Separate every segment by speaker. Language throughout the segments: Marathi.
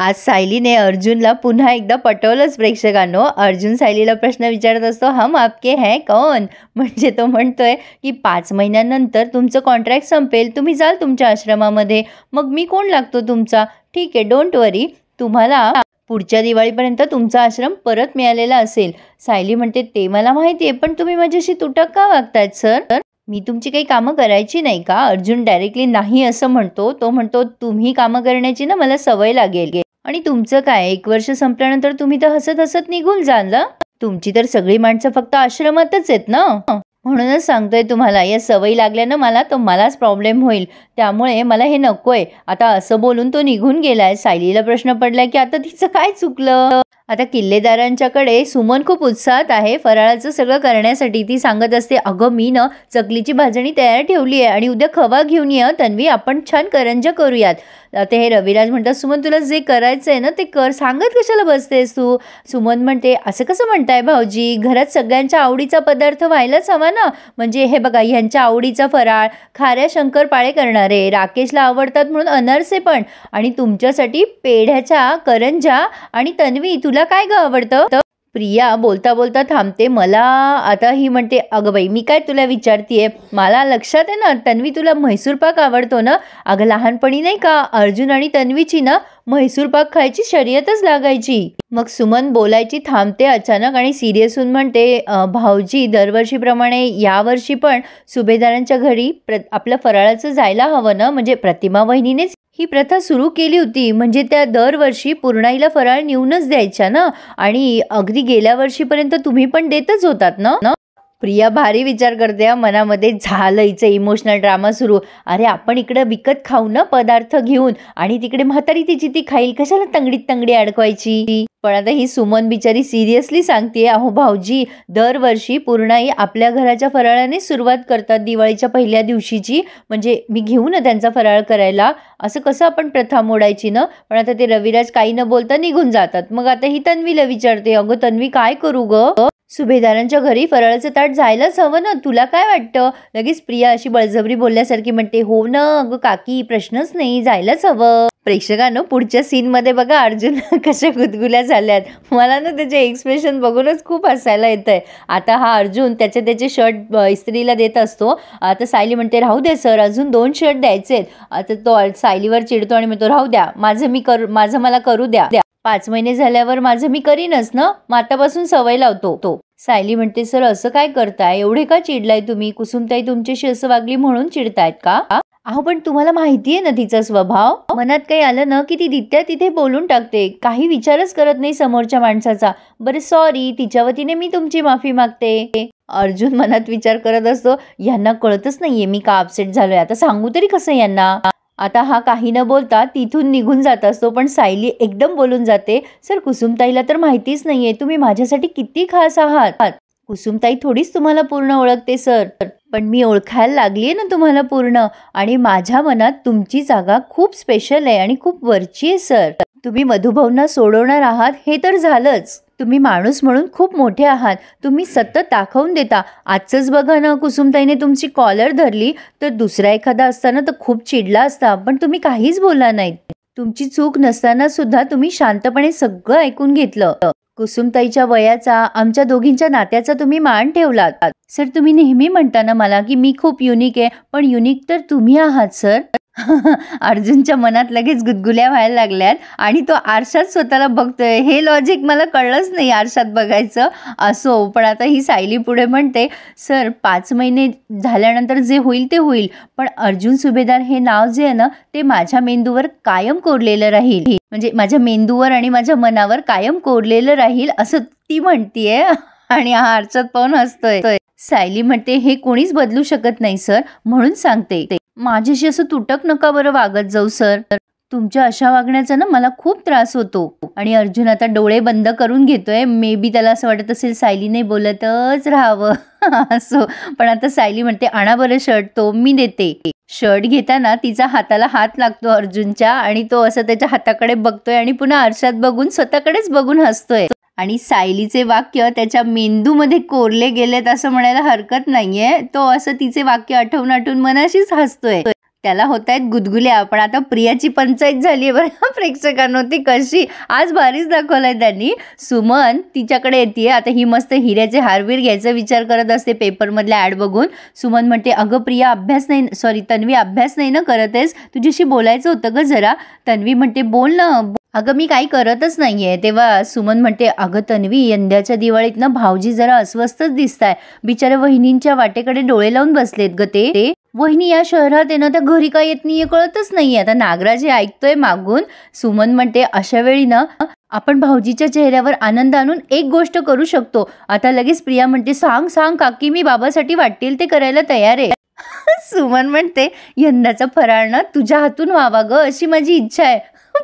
Speaker 1: आज सायलीने अर्जुनला पुन्हा एकदा पटवलंच प्रेक्षकांनो। अर्जुन सायलीला प्रश्न विचारत असतो, हम आपके हैं कौन? म्हणजे तो म्हणतोय की 5 महिन्यानंतर तुमचं कॉन्ट्रॅक्ट संपेल, तुम्ही जाल तुमच्या आश्रमामध्ये, मग मी कोण लागतो तुमचा? ठीक आहे, डोंट वरी, तुम्हाला पुढच्या दिवाळीपर्यंत तुमचा आश्रम परत मिळालेला असेल। सायली म्हणते, ते मला माहिती आहे, पण तुम्ही माझ्याशी तुटक का वागतायत सर? मी तुमची काही कामं करायची नाही का? अर्जुन डायरेक्टली नाही असं म्हणतो। तो म्हणतो, तुम्ही कामं करण्याची ना मला सवय लागेल, आणि तुमचं काय, 1 वर्ष संपल्यानंतर तुम्ही तर हसत हसत निघून जाल ना। तुमची तर सगळी माणसं फक्त आश्रमातच आहेत ना, म्हणूनच सांगतोय तुम्हाला, या सवयी लागल्यानं मला तर मलाच प्रॉब्लेम होईल, त्यामुळे मला हे नकोय। आता असं बोलून तो निघून गेलाय। सायलीला प्रश्न पडलाय की आता तिचं काय चुकलं? आता किल्लेदारांच्याकडे सुमन खूप उत्साहात आहे फराळाचं सगळं करण्यासाठी। ती सांगत असते, अगं मी ना चकलीची भाजणी तयार ठेवली आहे आणि उद्या खवा घेऊन ये तन्वी, आपण छान करंजा करूयात। आता हे रविराज म्हणतात, सुमन तुला जे करायचं आहे ना ते कर, सांगत कशाला बसतेस तू? सुमन म्हणते, असं कसं म्हणताय भाऊजी, घरात सगळ्यांच्या आवडीचा पदार्थ व्हायलाच हवा ना। म्हणजे हे बघा, ह्यांच्या आवडीचा फराळ खाऱ्या शंकरपाळे करणारे, राकेशला आवडतात म्हणून अनारसे पण, आणि तुमच्यासाठी पेढ्याच्या करंजा, आणि तन्वी तुला काय ग आवडतं? प्रिया बोलता बोलता थांबते। मला आता ही म्हणते, अगं बाई मी काय तुला विचारतीये, मला लक्षात आहे ना तन्वी तुला म्हैसूर पाक आवडतो ना। अगं लहानपणी नाही का अर्जुन आणि तन्वीची ना म्हैसूर पाक खायची शर्यतच लागायची। मग सुमन बोलायची थांबते अचानक आणि सिरियस होऊन म्हणते, भाऊजी दरवर्षीप्रमाणे यावर्षी पण सुभेदारांच्या घरी आपलं फराळाचं जायला हवं ना। म्हणजे प्रतिमा वहिनीनेच ही प्रथा सुरू केली होती, म्हणजे त्या दरवर्षी पूर्णाईला फराळ नेऊनच द्यायच्या ना, आणि अगदी गेल्या वर्षीपर्यंत तुम्ही पण देतच होतात ना। प्रिया भारी विचार करते मनामध्ये, झालं हिचं इमोशनल ड्रामा सुरू। अरे आपण इकडे विकत खाऊ ना पदार्थ घेऊन, आणि तिकडे म्हातारी तिची ती खाईल, कशाला तंगडीत तंगडी अडकवायची? पण आता ही सुमन बिचारी सिरियसली सांगते, अहो भाऊजी दरवर्षी पूर्णाई आपल्या घराच्या फराळाने सुरुवात करतात दिवाळीच्या पहिल्या दिवशीची, म्हणजे मी घेऊ ना त्यांचा फराळ करायला, असं कसं आपण प्रथा मोडायची ना। पण आता ते रविराज काही न बोलता निघून जातात। मग आता ही तन्वीला विचारते, अगं तन्वी काय करू ग? सुभेदारांच्या घरी फराळाचं ताट जायलाच हवं ना, तुला काय वाटतं? लगेच प्रिया अशी बळजबरी बोलल्यासारखी म्हणते, हो ना अगं काकी, प्रश्नच नाही, जायलाच हवं। प्रेक्षकांनो पुढच्या सीनमध्ये बघा अर्जुन कशा गुदगुल्या झाल्यात। मला ना त्याचे एक्सप्रेशन बघूनच खूप हसायला येतंय। आता हा अर्जुन त्याचे शर्ट इस्त्रीला देत असतो। आता सायली म्हणते, राहू दे सर, अजून 2 शर्ट द्यायचे। आता तो सायलीवर चिडतो आणि म्हणतो, राहू द्या, माझं मला करू द्या, 5 महिने झाल्यावर माझं मी करीनच ना, मग आतापासून सवय लावतो तो। सायली म्हणते, सर असं काय करताय, एवढे का चिडलाय तुम्ही? कुसुमताई तुमच्याशी असं वागली म्हणून चिडतायत का? अहो पण तुम्हाला माहितीये ना तिचा स्वभाव, मनात काही आलं ना की ती तिथे तिथे बोलून टाकते, काही विचारच करत नाही समोरच्या माणसाचा। बरं सॉरी, तिच्या वतीने मी तुमची माफी मागते। अर्जुन मनात विचार करत असतो, यांना कळतच नाहीये मी का अपसेट झालोय, आता सांगू तरी कसं यांना? आता हा काही न बोलता तिथून निघून जात असतो, पण सायली एकदम बोलून जाते, सर कुसुमताईला तर माहितीच नाहीये तुम्ही माझ्यासाठी किती खास आहात। कुसुमताई थोडीच तुम्हाला पूर्ण ओळखते सर, पण मी ओळखायला लागलीये ना तुम्हाला पूर्ण, आणि माझ्या मनात तुमची जागा खूप स्पेशल आहे आणि खूप वरची आहे सर। तुम्ही मधुभाऊंना सोडवणार आहात हे तर झालंच, तुम्ही माणूस म्हणून खूप मोठे आहात, तुम्ही सतत दाखवून देता। आजच बघा ना, कुसुमताईने तुमची कॉलर धरली तर दुसरा एखादा असताना तर खूप चिडला असता, पण तुम्ही काहीच बोलला नाहीत। तुमची चूक नसताना सुद्धा तुम्ही शांतपणे सगळं ऐकून घेतलं। कुसुमताईच्या वयाचा, आमच्या दोघींच्या नात्याचा तुम्ही मान ठेवलात। सर तुम्ही नेहमी म्हणता ना मला की मी खूप युनिक आहे, पण युनिक तर तुम्ही आहात सर। अर्जुनच्या मनात लगेच गुदगुल्या व्हायला लागल्यात आणि तो आरशात स्वतःला बघतोय। हे लॉजिक मला कळलंच नाही आरशात बघायचं। असो, पण आता ही सायली पुढे म्हणते, सर 5 महिने झाल्यानंतर जे होईल ते होईल, पण अर्जुन सुभेदार हे नाव जे आहे ना ते माझ्या मेंदूवर कायम कोरलेलं राहील, म्हणजे माझ्या मेंदूवर आणि माझ्या मनावर कायम कोरलेलं राहील असं ती म्हणतीये। आणि हा आरशात पाहून हसतोय। सायली म्हणते, हे कोणीच बदलू शकत नाही सर, म्हणून सांगते, माझ्याशी असं तुटक नका बरं वागत जाऊ सर, तुमच्या अशा वागण्याचा ना मला खूप त्रास होतो। आणि अर्जुन आता डोळे बंद करून घेतोय, मे बी त्याला असं वाटत असेल सायलीने बोलतच राहावं। असो, पण आता सायली म्हणते, आणा बरं शर्ट, तो मी देते। शर्ट घेताना तिचा हाताला हात लागतो अर्जुनच्या, आणि तो असं त्याच्या हाताकडे बघतोय आणि पुन्हा आरशात बघून स्वतःकडेच बघून हसतोय। आणि सायलीचे वाक्य त्याच्या मेंदूमध्ये कोरले गेलेत असं म्हणायला हरकत नाहीये। तो असं तिचे वाक्य आठवून आठवून मनाशीच हसतोय। त्याला होत आहेत गुदगुल्या. पण आता प्रियाची पंचायत झाली आहे बरं प्रेक्षकांनो. ती कशी आज भारीच दाखवलाय त्यांनी. सुमन तिच्याकडे येते. आता ही मस्त हिऱ्याचे हारवीर घ्यायचा विचार करत असते पेपरमधल्या ॲड बघून. सुमन म्हणते, अगं प्रिया अभ्यास नाही, सॉरी तन्वी अभ्यास नाही ना करत आहेस, तुझ्याशी बोलायचं होतं ग जरा. तन्वी म्हणते, बोल ना. अगं मी काही करतच नाहीये. तेव्हा सुमन म्हणते, अगं तन्वी यंदाच्या दिवाळीत ना भाऊजी जरा अस्वस्थच दिसताय. बिचारे वहिनींच्या वाटेकडे डोळे लावून बसलेत ग ते. वहिनी या शहरात आहे ना, त्या घरी काय येत नाहीये कळतच नाहीये. आता नागराज हे ऐकतोय मागून. सुमन म्हणते, अशा वेळी ना आपण भाऊजीच्या चेहऱ्यावर आनंद आणून एक गोष्ट करू शकतो. आता लगेच प्रिया म्हणते, सांग सांग काकी, मी बाबासाठी वाटेल ते करायला तयार आहे. सुमन म्हणते, यंदाचा फराळ ना तुझ्या हातून व्हावा ग अशी माझी इच्छा आहे.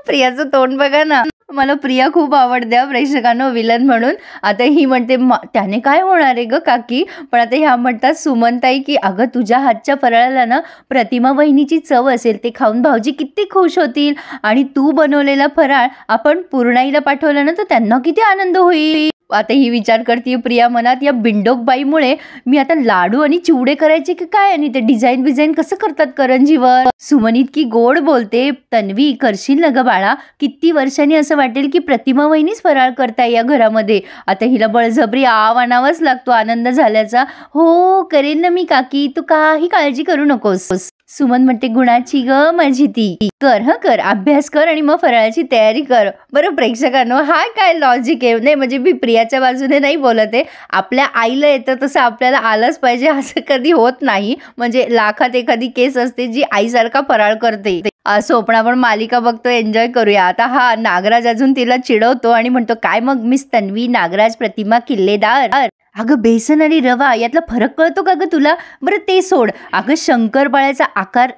Speaker 1: प्रियाचं तोंड बघा ना. मला प्रिया खूप आवडते प्रेक्षकांनो विलन म्हणून. आता ही म्हणते, त्याने काय होणार आहे ग काकी. पण आता ह्या म्हणतात सुमनताई की अगं तुझ्या हातच्या फराळाला ना प्रतिमा वहिनीची चव असेल, ते खाऊन भाऊजी किती खुश होतील. आणि तू बनवलेला फराळ आपण पूर्णाईला पाठवला ना तर त्यांना किती आनंद होईल. आता ही विचार करते प्रिया मनात, या बिंडोक बाईमुळे मी आता लाडू आणि चिवडे करायचे की काय, आणि ते डिझाईन कसं करतात करंजीवर. सुमन इतकी गोड बोलते. तन्वी करशील ना ग बाळा, किती वर्षांनी असं वाटेल की प्रतिमा वहिनीच फराळ करताय या घरामध्ये. आता हिला बळजबरी आणावाच लागतो आनंद झाल्याचा. हो करेन ना मी काकी, तू काही काळजी करू नकोस. सुमन म्हणते, गुणाची ग माझी ती. कर अभ्यास कर आणि मग फराळाची तयारी कर. बरं प्रेक्षकांनो, हा काय लॉजिक आहे. नाही म्हणजे मी प्रियाच्या बाजूने नाही बोलत आहे. आपल्या आईला येतं तसं आपल्याला आलंच पाहिजे असं कधी होत नाही. म्हणजे लाखात एखादी केस असते जी आईसारखा फराळ करते. सोपण आपण मालिका बघतो, एन्जॉय करूया. आता हा नागराज अजून तिला चिडवतो आणि म्हणतो, काय मग मिस तन्वी, नागराज प्रतिमा किल्लेदार. अगं बेसन आणि रवा यातला फरक कळतो का ग तुला. बरं ते सोड, अगं शंकरपाळ्याचा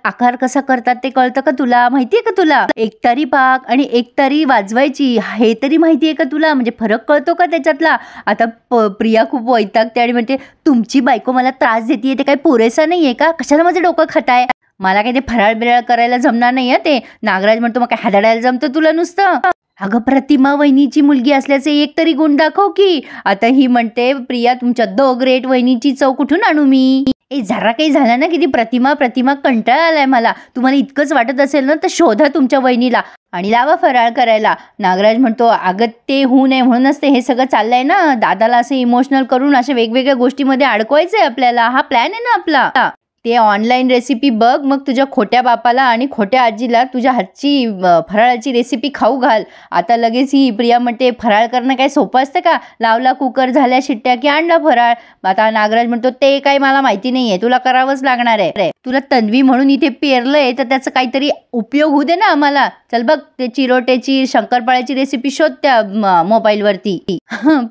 Speaker 1: आकार कसा करतात ते कळतं का तुला, माहितीये का तुला. एकतारी पाक आणि एकतारी वाजवायची हे तरी माहितीये का तुला, म्हणजे फरक कळतो का त्याच्यातला. आता प्रिया खूप वैतागते आणि म्हणते, तुमची बायको मला त्रास देते ते काही पुरेसा नाहीये का, कशाला माझं डोकं खाताय. मला काही ते फराळ बिराळ करायला जमणार नाही ते. नागराज म्हणतो, मग काय हाडायला जमतं तुला नुसतं. अगं प्रतिमा वहिनीची मुलगी असल्याचे एक तरी गुण दाखव की. आता ही म्हणते, प्रिया तुमच्या द ग्रेट वहिनीची चव कुठून आणू मी. जरा काही झालं ना किती प्रतिमा कंटाळा आलाय मला. तुम्हाला इतकंच वाटत असेल ना तर शोधा तुमच्या वहिनीला आणि लावा फराळ करायला. नागराज म्हणतो, अगं ते होऊ नये म्हणूनच ते हे सगळं चाललंय ना. दादाला असं इमोशनल करून अशा वेगवेगळ्या गोष्टीमध्ये अडकवायचंय आपल्याला. हा प्लॅन आहे ना आपला. ते ऑनलाईन रेसिपी बघ, मग तुझ्या खोट्या बापाला आणि खोट्या आजीला तुझ्या हातची फराळाची रेसिपी खाऊ घाल. आता लगेच ही प्रिया म्हणते, फराळ करणं काय सोपं असतं का, लावला कुकर, झाल्या शिट्ट्या की आणला फराळ. आता नागराज म्हणतो, ते काही मला माहिती नाहीये, तुला करावंच लागणार आहे. तुला तन्वी म्हणून इथे पेरलंय तर त्याचा काहीतरी उपयोग होऊ दे ना आम्हाला. चल बघ ते चिरोट्याची शंकरपाळ्याची रेसिपी शोध त्या मोबाईलवरती.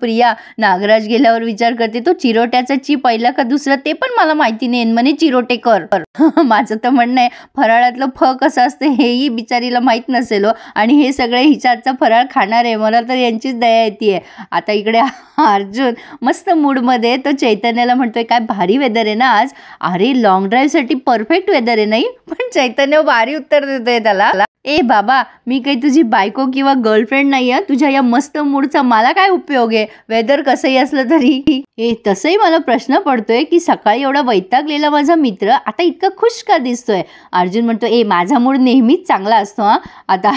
Speaker 1: प्रिया नागराज गेल्यावर विचार करते, तो चिरोट्याचा ची पहिला का दुसरा ते पण मला माहिती नाही, म्हणे चिरोटे कर. माझं तर म्हणणं आहे, फराळातलं कसं असतं हेही बिचारीला माहीत नसेल. आणि हे सगळे हिच्या हातचा फराळ खाणार आहे, मला तर यांचीच दया येते. आता इकडे अर्जुन मस्त मूडमध्ये, तो चैतन्याला म्हणतोय, काय भारी वेदर आहे ना आज. अरे लॉंग ड्राईव्हसाठी परफेक्ट वेदर आहे नाही. पण चैतन्य भारी उत्तर देतोय त्याला, ए बाबा मी काही तुझी बायको किंवा गर्लफ्रेंड नाही आहे, तुझ्या या मस्त मूडचा मला काय उपयोग आहे, वेदर कसंही असलं तरी. तसंही मला प्रश्न पडतोय की सकाळी एवढा वैतागलेला माझा मित्र आता इतका खुश का दिसतोय. अर्जुन म्हणतो, माझा मूड नेहमीच चांगला असतो हा. आता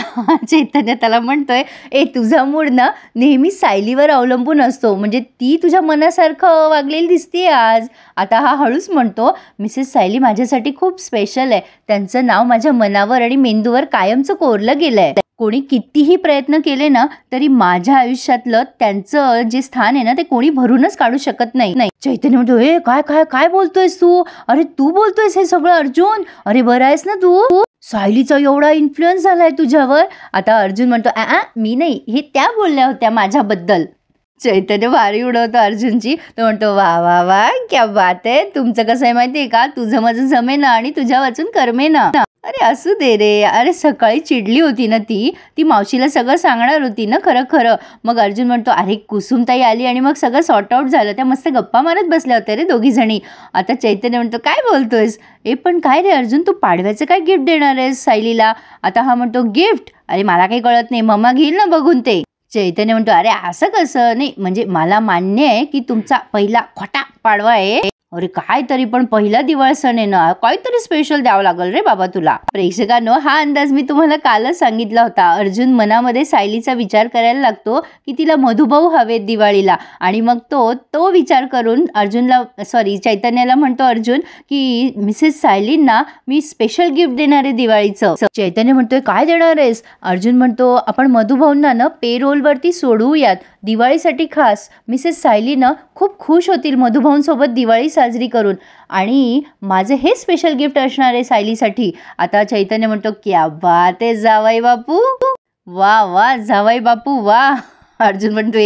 Speaker 1: चैतन्य त्याला म्हणतोय, तुझा मूड ना नेहमी सायलीवर अवलंबून असतो, म्हणजे ती तुझ्या मनासारखं वागलेली दिसते आज. आता हा हळूच म्हणतो, मिसेस सायली माझ्यासाठी खूप स्पेशल आहे, त्यांचं नाव माझ्या मनावर आणि मेंदूवर कायमचं कोरलं गेलंय. कोणी कितीही प्रयत्न केले ना तरी माझ्या आयुष्यातलं त्यांचं जे स्थान आहे ना ते कोणी भरूनच काढू शकत नाही. चैतन्य म्हणतो, काय काय काय बोलतोयस तू, अरे तू बोलतोयस हे सगळं अर्जुन, अरे बरं आहेस ना तू, सायलीचा एवढा इन्फ्लुएन्स झालाय तुझ्यावर. आता अर्जुन म्हणतो, मी नाही, हे त्या बोलल्या होत्या माझ्याबद्दल. चैतन्य भारी उडवतो अर्जुनची. तो म्हणतो, वा वा वा क्या बात आहे, तुमचं कसं आहे माहितीये का, तुझं माझं जमे ना आणि तुझ्या वाचून करमे ना. अरे असू दे रे, अरे सकाळी चिडली होती ना ती मावशीला सगळं सांगणार होती ना खरं. मग अर्जुन म्हणतो, अरे कुसुमताई आली आणि मग सगळं सॉर्ट आउट झालं, त्या मस्त गप्पा मारत बसल्या होत्या रे दोघी जणी. आता चैतन्य म्हणतो, काय बोलतोयस, पण काय रे अर्जुन, तू पाडव्याचं काय गिफ्ट देणार आहेस सायलीला. आता हा म्हणतो, गिफ्ट, अरे मला काही कळत नाही, मम्मा घेईल ना बघून ते. चैतन्य म्हणतो, अरे असं कसं नाही, म्हणजे मला मान्य आहे की तुमचा पहिला खोटा पाडवा आहे, अरे काय तरी पण पहिला दिवाळी सण आहे ना, काहीतरी स्पेशल द्यावं लागेल रे बाबा तुला. प्रेक्षकांनो, हा अंदाज मी तुम्हाला कालच सांगितला होता. अर्जुन मनामध्ये सायलीचा विचार करायला लागतो की तिला मधुभाऊ हवेत दिवाळीला, आणि मग तो विचार करून चैतन्याला म्हणतो अर्जुन की मिसेस सायलींना मी स्पेशल गिफ्ट देणार आहे दिवाळीचं. चैतन्य म्हणतोय काय देणार आहेस? अर्जुन म्हणतो आपण मधुभाऊंना ना पेरोलवरती सोडवूयात दिवाळीसाठी खास. मिसेस सायलीनं खूप खुश होतील मधुभाऊंसोबत दिवाळी साजरी करून, आणि माझं हे स्पेशल गिफ्ट असणार आहे सायलीसाठी. आता चैतन्य म्हणतो क्या बात आहे जावई बापू, वा वा जावई बापू वा. अर्जुन म्हणतो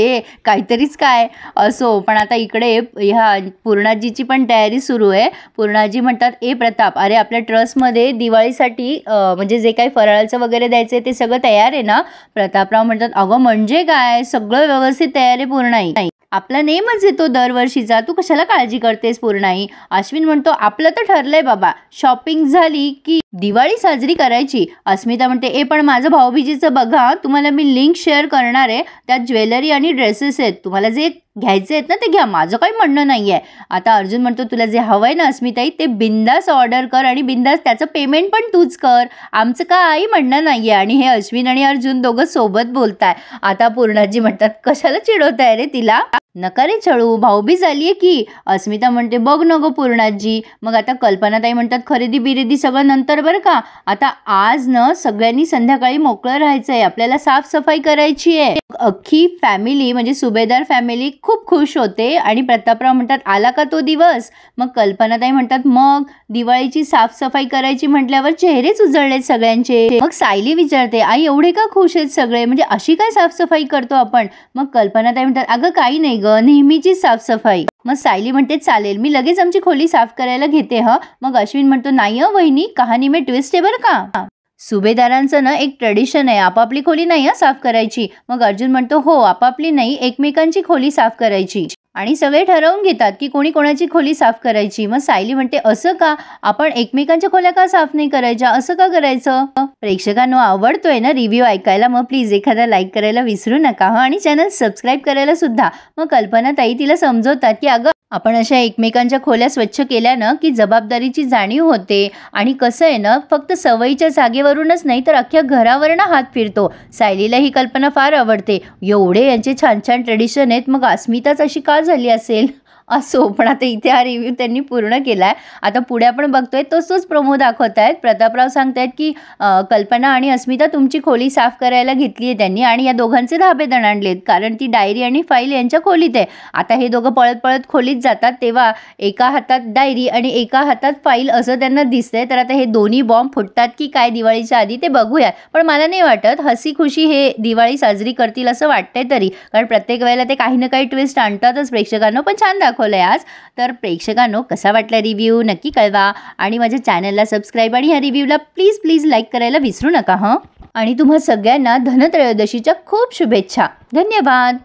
Speaker 1: काहीतरीच काय असो, पण आता इकडे ह्या पूर्णाजीची पण तयारी सुरू आहे. पूर्णाजी म्हणतात प्रताप, अरे आपल्या ट्रस्टमध्ये दिवाळीसाठी म्हणजे जे काही फराळाचं वगैरे द्यायचं आहे ते सगळं तयार आहे ना? प्रतापराव म्हणतात अगं म्हणजे काय, सगळं व्यवस्थित तयार आहे पूर्णाई, आपला नेमच येतो दरवर्षीचा, तू कशाला काळजी करतेस पूर्णाई. अश्विन म्हणतो आपलं तर ठरलंय बाबा, शॉपिंग झाली की दिवाळी साजरी करायची. अस्मिता म्हणते पण माझं भाऊबीजेचं बघा, तुम्हाला मी लिंक शेअर करणार आहे, त्यात ज्वेलरी आणि ड्रेसेस आहेत, तुम्हाला जे घ्यायचे आहेत ना ते घ्या, माझं काही म्हणणं नाही आहे. आता अर्जुन म्हणतो तुला जे हवं आहे ना अस्मिताई ते बिंदास ऑर्डर कर आणि बिंदास त्याचं पेमेंट पण तूच कर, आमचं काही म्हणणं नाही आहे. आणि हे अश्विन आणि अर्जुन दोघं सोबत बोलताय. आता पूर्णाजी म्हणतात कशाला चिडवताय रे तिला, नका रे छळू, भाऊबीज आली आहे की. अस्मिता म्हणते बघ नको पूर्णाजी. मग आता कल्पनाताई म्हणतात खरेदी बिरेदी सगळं नंतर बरं का, आता आज न सगळ्यांनी संध्याकाळी मोकळं राहायचं आहे, आपल्याला साफसफाई करायची आहे. अख्खी फॅमिली म्हणजे सुभेदार फॅमिली खूप खुश होते आणि प्रतापराव म्हणतात आला का तो दिवस. मग कल्पनाताई म्हणतात मग दिवाळीची साफसफाई करायची म्हटल्यावर चेहरेच उजळलेत सगळ्यांचे. मग सायली विचारते आई एवढे का खुश आहेत सगळे, म्हणजे अशी काय साफसफाई करतो आपण. मग कल्पनाताई म्हणतात अगं काही नाही ग, नेहमीची साफसफाई. मग सायली म्हणते चालेल, मी लगेच आमची खोली साफ करायला घेते ह. मग अश्विन म्हणतो नाही वहिनी, कहाणी में ट्विस्ट आहे बरं का, सुभेदारांचं ना एक ट्रेडिशन आहे, आपापली खोली नाही साफ करायची. मग अर्जुन म्हणतो हो आपापली नाही, एकमेकांची खोली साफ करायची. आणि सगळे ठरवून घेतात की कोणी कोणाची खोली साफ करायची. मग सायली म्हणते असं का, आपण एकमेकांच्या खोल्या का साफ नाही करायच्या, असं का करायचं. प्रेक्षकांनो आवडतोय ना रिव्ह्यू ऐकायला, मग प्लीज एखादा लाईक करायला विसरू नका आणि चॅनल सबस्क्राईब करायला सुद्धा. मग कल्पनाताई तिला समजवतात की अगं आपण अशा एकमेकांच्या खोल्या स्वच्छ केल्यानं की जबाबदारीची जाणीव होते, आणि कसं आहे ना फक्त सवयीच्या जागेवरूनच नाही तर अख्ख्या घरावरनं हात फिरतो. सायलीला ही कल्पना फार आवडते. एवढे यांचे छान छान ट्रेडिशन आहेत, मग अस्मिताच अशी का झाली असेल असो. पण आता इथे हा रिव्ह्यू त्यांनी पूर्ण केलाय. आता पुढे आपण बघतोय तोच प्रोमो दाखवत आहेत. प्रतापराव सांगतायत की कल्पना आणि अस्मिता तुमची खोली साफ करायला घेतली आहे त्यांनी, आणि या दोघांचे धाबेदण आणलेत कारण ती डायरी आणि फाईल यांच्या खोलीत आहे. आता हे दोघं पळत पळत खोलीत जातात तेव्हा एका हातात डायरी आणि एका हातात फाईल असं त्यांना दिसतंय. तर आता हे दोन्ही बॉम्ब फुटतात की काय दिवाळीच्या आधी ते बघूया. पण मला नाही वाटत, हसी खुशी हे दिवाळी साजरी करतील असं वाटतंय तरी, कारण प्रत्येक वेळेला ते काही ना काही ट्विस्ट आणतातच प्रेक्षकांना. पण छान दाखवलंय आज. तर प्रेक्षकांनो कसा वाटला रिव्ह्यू नक्की कळवा, आणि माझ्या चॅनलला सबस्क्राईब आणि ह्या रिव्ह्यूला प्लीज लाईक करायला विसरू नका हं. आणि तुम्हा सगळ्यांना धनत्रयोदशीच्या खूप शुभेच्छा. धन्यवाद.